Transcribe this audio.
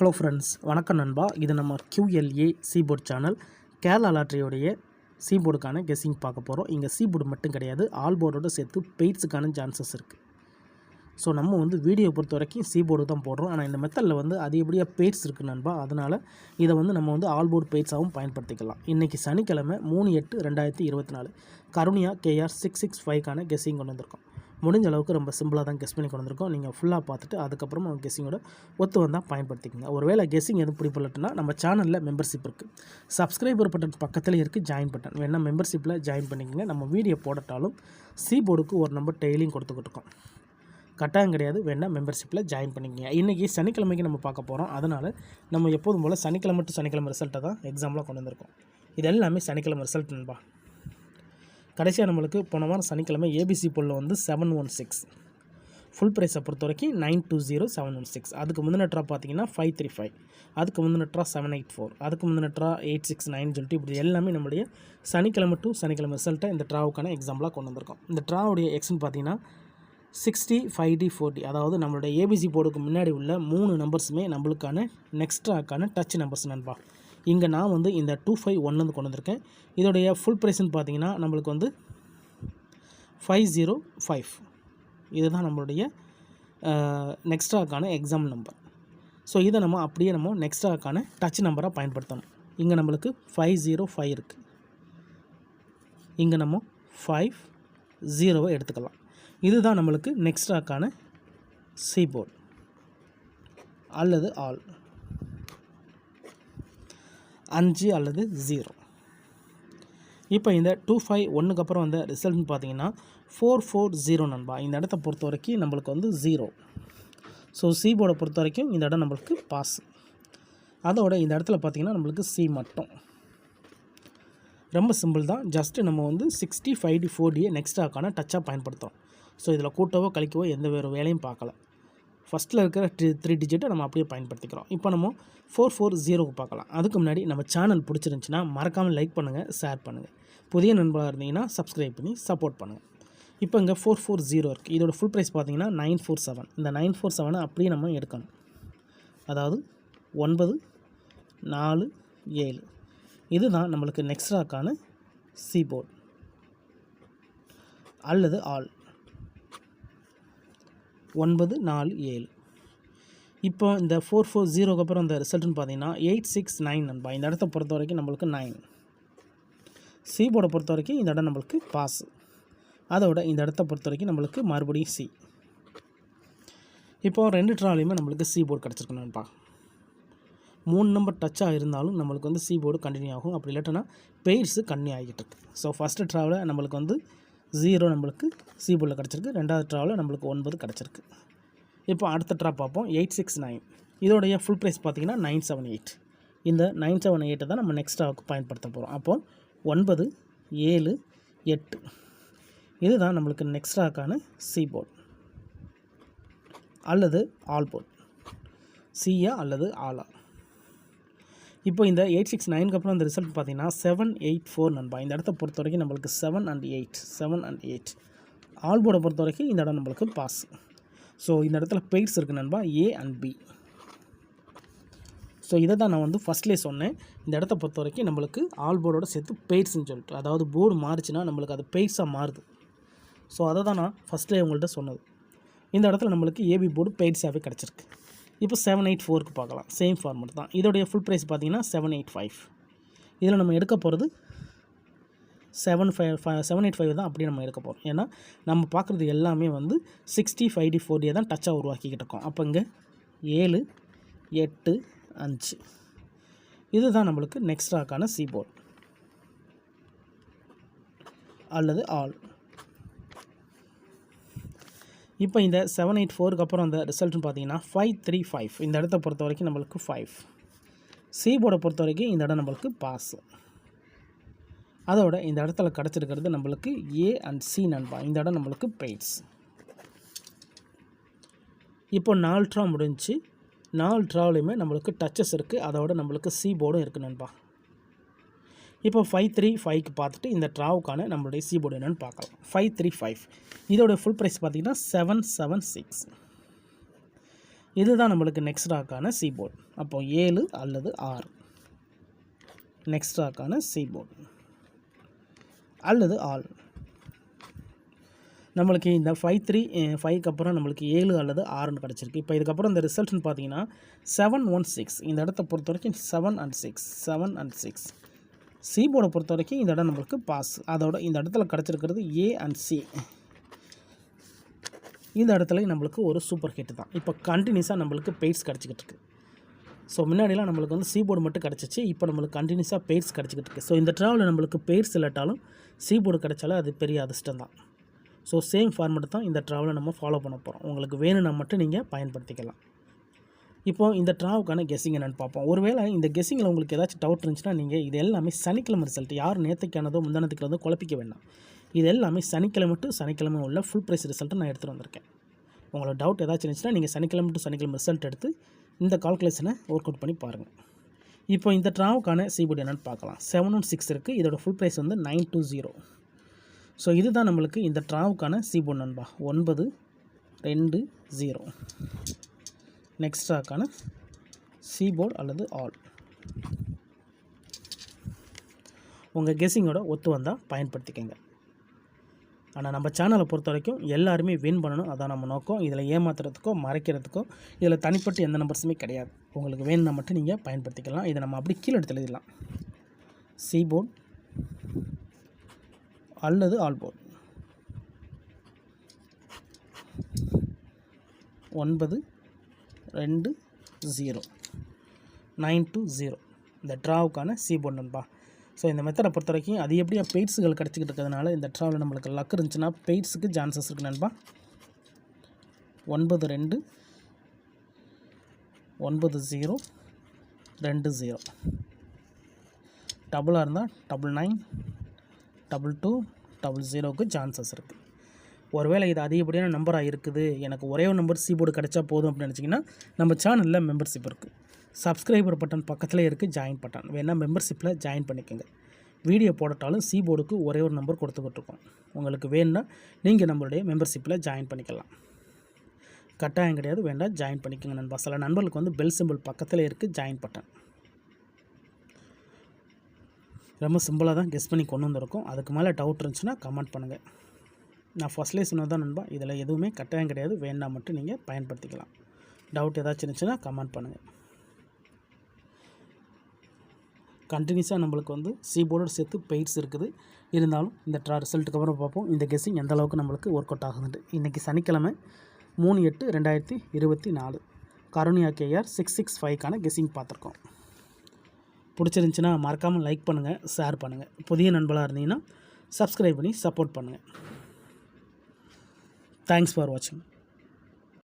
Hello friends, வணக்கம் நண்பா. இது நம்ம QLA சீபோர்ட் சேனல். கேரளா லாட்ரியோடைய சீபோர்டுக்கான கெஸ்ஸிங் பார்க்க போகிறோம். இங்கே சீபோர்டு மட்டும் கிடையாது, ஆல் போர்டோடு சேர்த்து பெய்ட்ஸுக்கான சான்சஸ் இருக்குது. ஸோ நம்ம வீடியோ பொறுத்த வரைக்கும் சீபோர்டு தான் போடுறோம். ஆனால் இந்த மெத்தடில் அதிகப்படியாக பெய்ட்ஸ் இருக்குது நண்பா. அதனால் இதை நம்ம ஆல் போர்டு பெய்ட்ஸாகவும் பயன்படுத்திக்கலாம். இன்றைக்கி சனிக்கிழமை 3/8/2024 கருணியா KR 665க்கான கெஸ்ஸிங் கொண்டு வந்திருக்கோம். முடிஞ்ச அளவுக்கு ரொம்ப சிம்பிளாக தான் கெஸ் பண்ணி கொண்டு வந்திருக்கோம். நீங்கள் ஃபுல்லாக பார்த்துட்டு அதுக்கப்புறம் கெஸ்ஸிங்கோட ஒத்து வந்தால் பயன்படுத்திக்கங்க. ஒருவேளை கெஸ்ஸிங் எதுவும் பிடிப்பலட்டுனா நம்ம சேனலில் மெம்பர்ஷிப் இருக்குது. சப்ஸ்கிரைபர் பட்டன் பக்கத்தில் இருக்குது ஜாயின் பட்டன். வேணால் மெம்பர்ஷிப்பில் ஜாயின் பண்ணிக்கோங்க. நம்ம வீடியோ போடட்டாலும் சீபோர்டுக்கு ஒரு நம்பர் டெய்லியும் கொடுத்துக்கிட்டு இருக்கோம். கட்டாயம் கிடையாது, வேணால் மெம்பர்ஷிப்பில் ஜாயின் பண்ணிக்கங்க. இன்றைக்கி சனிக்கிழமைக்கு நம்ம பார்க்க போகிறோம். அதனால் நம்ம எப்போதும் போல் சனிக்கிழமை டு சனிக்கிழமை ரிசல்ட்டை தான் எக்ஸாம்பிளாக கொண்டு வந்திருக்கோம். இது எல்லாமே சனிக்கிழமை ரிசல்ட் நண்பா. கடைசியாக நம்மளுக்கு போன வாரம் சனிக்கிழமை ABC போலில் 716 ஃபுல் ப்ரைஸை பொறுத்த வரைக்கும் 920716. அதுக்கு முந்தின ட்ரா பார்த்தீங்கன்னா 535, அதுக்கு முந்தின ட்ரா 784, அதுக்கு முந்தின ட்ரா 869 சொல்லிட்டு இப்படி எல்லாமே நம்மளுடைய சனிக்கிழமை டு சனிக்கிழமை ரிசல்ட்டை இந்த ட்ராவுக்கான எக்ஸாம்பிளாக கொண்டு வந்திருக்கோம். இந்த ட்ராவுடைய எக்ஸ்ன்னு பார்த்தீங்கன்னா 60 5D 4D, அதாவது நம்மளுடைய ABC போர்டுக்கு முன்னாடி உள்ள 3 நம்பர்ஸுமே நம்மளுக்கான நெக்ஸ்ட் ட்ராக்கான டச் நம்பர்ஸ் நண்பா. இங்கே நான் இந்த 251 கொண்டு வந்திருக்கேன். இதோடைய ஃபுல் ப்ரைஸ்ன்னு பார்த்தீங்கன்னா நம்மளுக்கு 505. இதுதான் நம்மளுடைய நெக்ஸ்ட் ட்ராக்கான எக்ஸாம் நம்பர். ஸோ இதை நம்ம அப்படியே நெக்ஸ்ட் ட்ராக்கான டச் நம்பராக பயன்படுத்தணும். இங்கே நம்மளுக்கு 505 இருக்குது. இங்கே நம்ம 50 எடுத்துக்கலாம். இதுதான் நம்மளுக்கு நெக்ஸ்ட் ட்ராக்கான சீபோர்டு அல்லது ஆல் 5 அல்லது 0. இப்போ இந்த 251க்கு அப்புறம் ரிசல்ட்னு பார்த்தீங்கன்னா 440 நண்பா. இந்த இடத்த பொறுத்த வரைக்கும் நம்மளுக்கு 0. ஸோ சீபோர்டை பொறுத்த வரைக்கும் இந்த இடம் நம்மளுக்கு பாஸ். அதோட இந்த இடத்துல பார்த்திங்கன்னா நம்மளுக்கு C மட்டும். ரொம்ப சிம்பிள் தான். ஜஸ்ட்டு நம்ம 60 5D 4D நெக்ஸ்ட் ட்ராக்கான டச்சாக பயன்படுத்துகிறோம். ஸோ இதில் கூட்டவோ கழிக்கவோ எந்த வேறு வேலையும் பார்க்கல. ஃபஸ்ட்டில் இருக்கிற 3 டிஜிட்டை நம்ம அப்படியே பயன்படுத்திக்கிறோம். இப்போ நம்ம 440க்கு பார்க்கலாம். அதுக்கு முன்னாடி நம்ம சேனல் பிடிச்சிருந்துச்சின்னா மறக்காமல் லைக் பண்ணுங்கள், ஷேர் பண்ணுங்கள். புதிய நண்பராக இருந்தீங்கன்னா சப்ஸ்கிரைப் பண்ணி சப்போர்ட் பண்ணுங்கள். இப்போ இங்கே 440 இருக்குது. இதோட ஃபுல் ப்ரைஸ் பார்த்தீங்கன்னா 947. இந்த 947 அப்படியே நம்ம எடுக்கணும். அதாவது 9 4 7. இதுதான் நம்மளுக்கு நெக்ஸ்ட் ட்ராக்கான சீபோர்டு அல்லது ஆல் 9 4 7. இப்போ இந்த 440க்கு அப்புறம் இந்த ரிசல்ட்னு பார்த்தீங்கன்னா 869 நண்பா. இந்த இடத்த பொறுத்த வரைக்கும் நம்மளுக்கு 9. சீபோர்டை பொறுத்த வரைக்கும் இந்த இடம் நம்மளுக்கு பாஸ். அதோட இந்த இடத்த பொறுத்த வரைக்கும் நம்மளுக்கு மறுபடியும் C. இப்போ 2 ட்ராலையுமே நம்மளுக்கு சீபோர்டு கிடச்சிருக்கு நண்பா. 3 நம்பர் டச்சாக இருந்தாலும் நம்மளுக்கு சீபோர்டு கண்டினியூ ஆகும். அப்படி இல்லாட்டனா பெய்ட்ஸு கண்டினியூ ஆகிட்டு இருக்கு. ஸோ ஃபஸ்ட்டு ட்ராவில் நம்மளுக்கு 0 நம்மளுக்கு சீபோர்டில் கிடச்சிருக்கு. ரெண்டாவது ட்ராவில் நம்மளுக்கு 9 கிடச்சிருக்கு. இப்போ அடுத்த ட்ரா பார்ப்போம். 869. இதோடைய ஃபுல் ப்ரைஸ் பார்த்தீங்கன்னா 978. இந்த 978 தான் நம்ம நெக்ஸ்ட் ட்ராவுக்கு பயன்படுத்த போகிறோம். அப்போது 9 7 8. இதுதான் நம்மளுக்கு நெக்ஸ்ட் ட்ராக்கான சீபோர்டு அல்லது ஆல் போர்டு. சியா அல்லது ஆலா. இப்போ இந்த 869க்கு அப்புறம் இந்த ரிசல்ட் பார்த்தீங்கன்னா 784 நண்பா. இந்த இடத்த பொறுத்த வரைக்கும் நம்மளுக்கு 7 and 8. ஆல் போர்டை பொறுத்த வரைக்கும் இந்த இடம் நம்மளுக்கு பாஸ். ஸோ இந்த இடத்துல பெய்ட்ஸ் இருக்குது நண்பா, A and B. ஸோ இதை தான் நான் ஃபஸ்ட்லேயே சொன்னேன். இந்த இடத்த பொறுத்த வரைக்கும் நம்மளுக்கு ஆல் போர்டோட சேர்த்து பெய்ட்ஸ்ன்னு சொல்லிட்டு, அதாவது போர்டு மாறிச்சுன்னா நம்மளுக்கு அது பெய்ட்ஸாக மாறுது. ஸோ அதை தான் நான் ஃபஸ்ட்லேயே உங்கள்கிட்ட சொன்னது. இந்த இடத்துல நம்மளுக்கு AB போர்டு பெய்ட்ஸாகவே கிடச்சிருக்கு. இப்போ 784க்கு பார்க்கலாம். சேம் ஃபார்மெட் தான். இதோடைய ஃபுல் ப்ரைஸ் பார்த்தீங்கன்னா 785. இதில் நம்ம எடுக்க போகிறது 785 தான் அப்படியே நம்ம எடுக்க போகிறோம். ஏன்னா நம்ம பார்க்குறது எல்லாமே 60 5D 4D தான் டச்சாக உருவாக்கிக்கிட்டு இருக்கோம். அப்போ இங்கே 7 8 5. இதுதான் நம்மளுக்கு நெக்ஸ்ட் ட்ராக்கான சீபோர்டு அல்லது ஆல். இப்போ இந்த 784க்கு அப்புறம் அந்த ரிசல்ட்னு பார்த்தீங்கன்னா 535. இந்த இடத்த பொறுத்த வரைக்கும் நம்மளுக்கு 5. சீபோர்டை பொறுத்த வரைக்கும் இந்த இடம் நம்மளுக்கு பாஸ். அதோட இந்த இடத்துல கிடச்சிருக்கிறது நம்மளுக்கு A and C நண்பா. இந்த இடம் நம்மளுக்கு பெய்ட்ஸ். இப்போ 4 ட்ரா முடிஞ்சு. 4 ட்ராவிலையுமே நம்மளுக்கு டச்சஸ் இருக்குது. அதோட நம்மளுக்கு சீபோர்டும் இருக்குது நண்பா. இப்போ 535க்கு பார்த்துட்டு இந்த ட்ராவுக்கான நம்மளுடைய சீபோர்டு என்னென்னு பார்க்கலாம். 535 இதோட ஃபுல் ப்ரைஸ் பார்த்திங்கன்னா 776. இதுதான் நம்மளுக்கு நெக்ஸ்ட் ராக்கான சி போர்டு. அப்போது 7 அல்லது 6 நெக்ஸ்ட் ராக்கான சி போர்டு அல்லது ஆல். நம்மளுக்கு இந்த 5 அப்புறம் நம்மளுக்கு 7 அல்லது 6ன்னு கிடச்சிருக்கு. இப்போ இதுக்கப்புறம் இந்த ரிசல்ட்னு பார்த்தீங்கன்னா 716. இந்த இடத்த பொறுத்த வரைக்கும் 7 and 6 சி போர்டை பொறுத்த வரைக்கும் இந்த இடம் நம்மளுக்கு பாஸ். அதோட இந்த இடத்துல கிடச்சிருக்கிறது ஏ அண்ட் சி. இந்த இடத்துல நம்மளுக்கு ஒரு சூப்பர் ஹிட் தான். இப்போ கண்டினியூஸாக நம்மளுக்கு பெய்ட்ஸ் கிடச்சிக்கிட்டு இருக்குது. ஸோ முன்னாடிலாம் நம்மளுக்கு வந்து சி போர்டு மட்டும் கிடச்சிச்சு. இப்போ நம்மளுக்கு கண்டினியூஸாக பெய்ட்ஸ் கிடச்சிக்கிட்டு இருக்குது. ஸோ இந்த ட்ராவலில் நம்மளுக்கு பெய்ட்ஸ் இல்லாட்டாலும் சி போர்டு கிடச்சாலும் அது பெரிய அதிர்ஷ்டம் தான். ஸோ சேம் ஃபார்மெட் தான் இந்த ட்ராவலை நம்ம ஃபாலோ பண்ண போகிறோம். உங்களுக்கு வேணும்னா மட்டும் நீங்கள் பயன்படுத்திக்கலாம். இப்போது இந்த ட்ராவுக்கான கெஸ்ஸிங் என்னென்னு பார்ப்போம். ஒருவேளை இந்த கெஸ்ஸிங்கில் உங்களுக்கு ஏதாச்சும் டவுட் இருந்துச்சுன்னா நீங்கள் இது எல்லாமே சனிக்கிழமை ரிசல்ட், யார் நேற்றுக்கானதோ முந்தானத்துக்கானதோ குழப்பிக்க வேண்டாம். இது எல்லாமே சனிக்கிழமை உள்ள ஃபுல் ப்ரைஸ் ரிசல்ட்டை நான் எடுத்துகிட்டு வந்திருக்கேன். உங்களோட டவுட் ஏதாச்சும் இருந்துச்சுன்னா நீங்கள் சனிக்கிழமை ரிசல்ட் எடுத்து இந்த கால்குலேஷனை ஒர்க் அவுட் பண்ணி பாருங்கள். இப்போ இந்த ட்ராவுக்கான சிபோர்டு என்னென்னு பார்க்கலாம். 7 and 6 இருக்குது. இதோட ஃபுல் ப்ரைஸ் வந்து 920. ஸோ இதுதான் நம்மளுக்கு இந்த ட்ராவுக்கான சிபோர்டு நண்பா. 920 நெக்ஸ்ட் ட்ராக்கான சிபோர்டு அல்லது ஆல். உங்கள் கெஸ்ஸிங்கோட ஒத்து வந்தால் பயன்படுத்திக்கங்க. ஆனால் நம்ம சேனலை பொறுத்த வரைக்கும் எல்லாருமே வின் பண்ணணும், அதான் நம்ம நோக்கம். இதில் ஏமாத்துறதுக்கோ மறைக்கிறதுக்கோ இதில் தனிப்பட்டு எந்த நம்பர்ஸுமே கிடையாது. உங்களுக்கு வேணும்னா மட்டும் நீங்கள் பயன்படுத்திக்கலாம். இதை நம்ம அப்படி கீழே எடுத்து எழுதிடலாம். சி போர்டு அல்லது ஆல் போர்டு. 920 இந்த ட்ராவுக்கான சி போர்டு நண்பா. ஸோ இந்த மெத்தடை பொறுத்த வரைக்கும் அது எப்படியா பெய்ட்ஸுகள் கிடச்சிக்கிட்டு இருக்கிறதுனால இந்த ட்ராவில் நம்மளுக்கு லக் இருந்துச்சுன்னா பெய்ட்ஸுக்கு சான்சஸ் இருக்குது நண்பா. 9290 டபுளாக இருந்தால் 992200க்கு சான்சஸ் இருக்குது. ஒருவேளை இது அதிகப்படியான நம்பராக இருக்குது, எனக்கு ஒரே ஒரு நம்பர் சி போர்டு கிடச்சா போதும் அப்படின்னு நினச்சிங்கன்னா நம்ம சேனலில் மெம்பர்ஷிப் இருக்குது. சப்ஸ்கிரைபர் பட்டன் பக்கத்தில் இருக்குது ஜாயின் பட்டன், வேணால் மெம்பர்ஷிப்பில் ஜாயின் பண்ணிக்கோங்க. வீடியோ போடட்டாலும் சி போர்டுக்கு ஒரே ஒரு நம்பர் கொடுத்துக்கிட்டுருக்கோம். உங்களுக்கு வேணுன்னா நீங்கள் நம்மளுடைய மெம்பர்ஷிப்பில் ஜாயின் பண்ணிக்கலாம். கட்டாயம் கிடையாது, வேண்டாம் ஜாயின் பண்ணிக்கோங்க நண்பா. சில நண்பர்களுக்கு வந்து பெல் சிம்பிள் பக்கத்தில் இருக்குது ஜாயின் பட்டன். ரொம்ப சிம்பிளாக தான் கெஸ் பண்ணி கொண்டு வந்திருக்கோம். அதுக்கு மேலே டவுட் இருந்துச்சுன்னா கமெண்ட் பண்ணுங்கள். நான் ஃபஸ்ட்லேயே சொன்னது தான் நண்பா, இதில் எதுவுமே கட்டாயம் கிடையாது, வேண்டாம் மட்டும் நீங்கள் பயன்படுத்திக்கலாம். டவுட் ஏதாச்சும் இருந்துச்சுன்னா கமெண்ட் பண்ணுங்கள். கண்டினியூஸாக நம்மளுக்கு வந்து சி போர்டோடு சேர்த்து பெய்ட்ஸ் இருக்குது. இருந்தாலும் இந்த ரிசல்ட்டுக்கு அப்புறம் பார்ப்போம் இந்த கெஸ்ஸிங் எந்த அளவுக்கு நம்மளுக்கு ஒர்க் அவுட் ஆகுதுன்ட்டு. இன்றைக்கி சனிக்கிழமை 3/8/2024 கருணியா கேஆர் 665க்கான கெஸ்ஸிங் பார்த்துருக்கோம். பிடிச்சிருந்துச்சின்னா மறக்காமல் லைக் பண்ணுங்கள், ஷேர் பண்ணுங்கள். புதிய நண்பர்களாக இருந்தீங்கன்னா சப்ஸ்கிரைப் பண்ணி சப்போர்ட் பண்ணுங்கள். தேங்க்ஸ் ஃபார் வாட்சிங்.